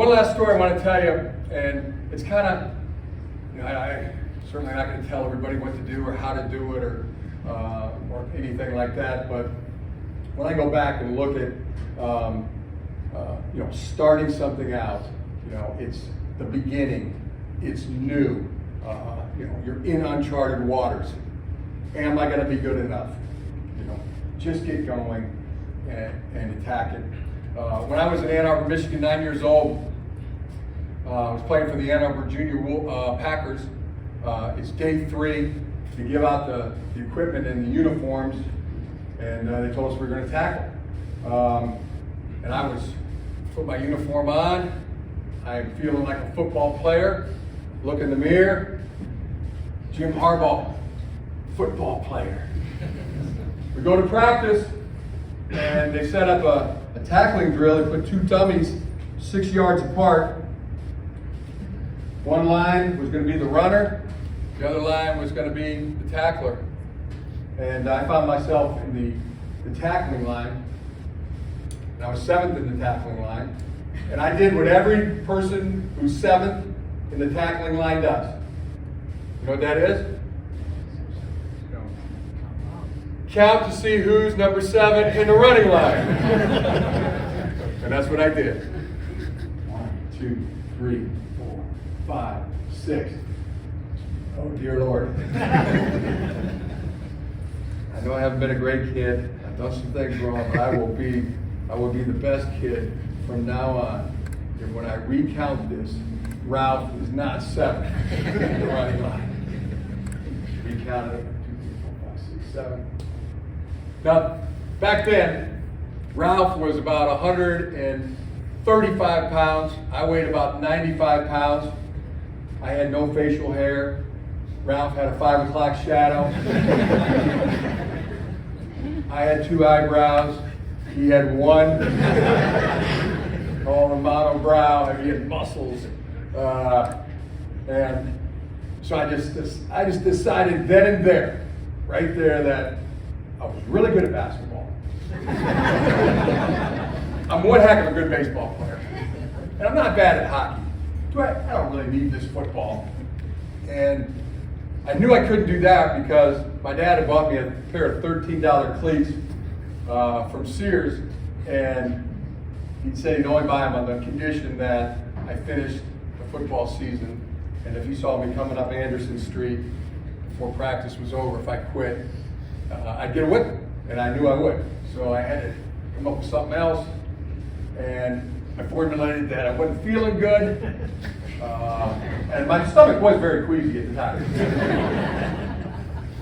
one last story I want to tell you, and it's kind of, I certainly not going to tell everybody what to do or how to do it or anything like that, but when I go back and look at, starting something out, it's the beginning, it's new, you're in uncharted waters. Am I going to be good enough? Just get going and attack it. When I was in Ann Arbor, Michigan, 9 years old, I was playing for the Ann Arbor Junior Packers. It's day 3 to give out the equipment and the uniforms, and they told us we were going to tackle. And I put my uniform on. I'm feeling like a football player. Look in the mirror. Jim Harbaugh, football player. We go to practice, and they set up a tackling drill. They put 2 dummies 6 yards apart. One line was going to be the runner. The other line was going to be the tackler. And I found myself in the tackling line. And I was 7th in the tackling line. And I did what every person who's 7th in the tackling line does. You know what that is? Count to see who's number 7 in the running line. And that's what I did. 1, 2, 3, 4, 5, 6. Oh dear Lord. I know I haven't been a great kid. I've done some things wrong, but I will be the best kid from now on. And when I recount this, Ralph is not 7 in the running line. Recount it. 2, 3, 4, 5, 6, 7. Now, back then, Ralph was about 135 pounds. I weighed about 95 pounds. I had no facial hair. Ralph had a 5 o'clock shadow. I had 2 eyebrows. He had 1. Called a monobrow. He had muscles. And so I just decided then and there, right there, that I was really good at basketball. I'm one heck of a good baseball player. And I'm not bad at hockey. I don't really need this football. And I knew I couldn't do that because my dad had bought me a pair of $13 cleats from Sears, and he said he'd only buy them on the condition that I finished the football season, and if he saw me coming up Anderson Street before practice was over, if I quit, I'd get a whipping, and I knew I would. So I had to come up with something else, and I formulated that I wasn't feeling good, and my stomach was very queasy at the time.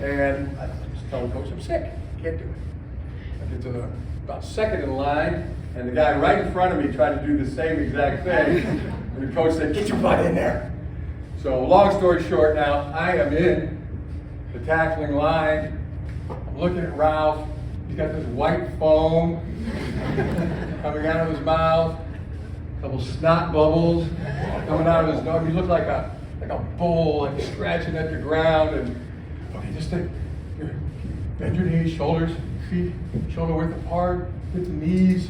And I just told the coach, I'm sick, can't do it. I get to about 2nd in line, and the guy right in front of me tried to do the same exact thing, and the coach said, get your butt in there. So long story short, now I am in the tackling line. I'm looking at Ralph. He's got this white foam coming out of his mouth, a couple snot bubbles coming out of his nose. He looked like a bull, like scratching at the ground. And okay, just bend your knees, shoulders, feet shoulder width apart, with the knees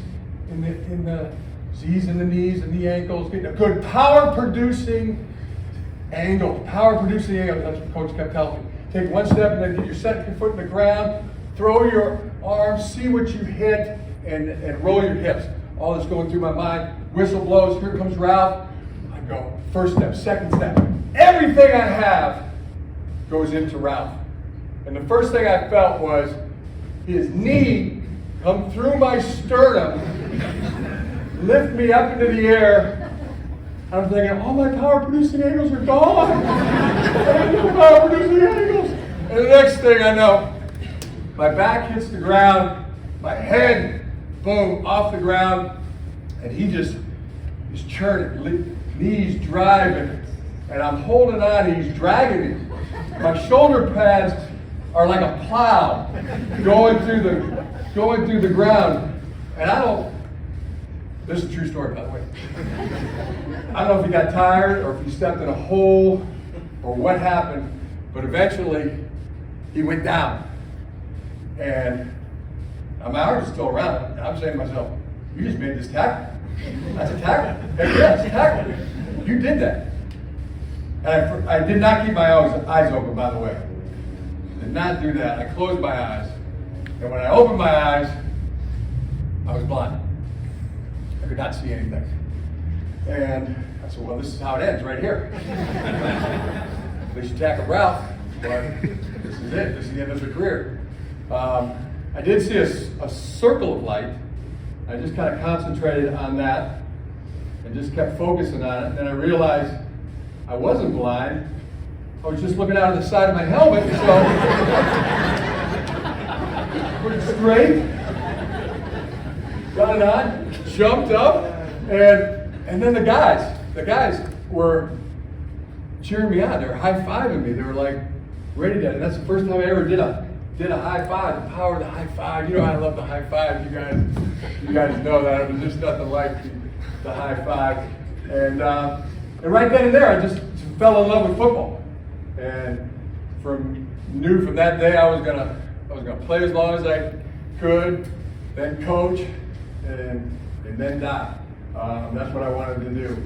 in the Z's in the knees and the ankles. Get a good power producing angle. Power producing angle. That's what Coach kept telling me. Take one step and then get your second foot in the ground. Throw your arms, see what you hit, and roll your hips. All that's going through my mind. Whistle blows. Here comes Ralph. I go first step, second step. Everything I have goes into Ralph. And the first thing I felt was his knee come through my sternum, lift me up into the air. I'm thinking, all my power-producing angles are gone. I need power-producing angles. And the next thing I know, my back hits the ground, my head, boom, off the ground, and he just is churning, knees driving, and I'm holding on, and he's dragging me. My shoulder pads are like a plow going through the ground, and this is a true story, by the way. I don't know if he got tired or if he stepped in a hole or what happened, but eventually he went down. And my arms are still around, and I'm saying to myself, you just made this tackle. That's a tackle. Yeah, it's a tackle. You did that. And I did not keep my eyes open, by the way. Did not do that. I closed my eyes. And when I opened my eyes, I was blind. I could not see anything. And I said, well, this is how it ends, right here. They should tackle Ralph, but this is it. This is the end of the career. I did see a circle of light. I just kind of concentrated on that and just kept focusing on it. And then I realized I wasn't blind. I was just looking out of the side of my helmet, so pretty straight. Got it on, jumped up, and then the guys were cheering me on. They were high-fiving me. They were like ready to, and that's the first time I ever did a high five. The power of the high five. You know I love the high five. You guys know that. There's just nothing like the high five. And right then and there, I just fell in love with football. And knew from that day I was gonna play as long as I could, then coach, and then die. That's what I wanted to do.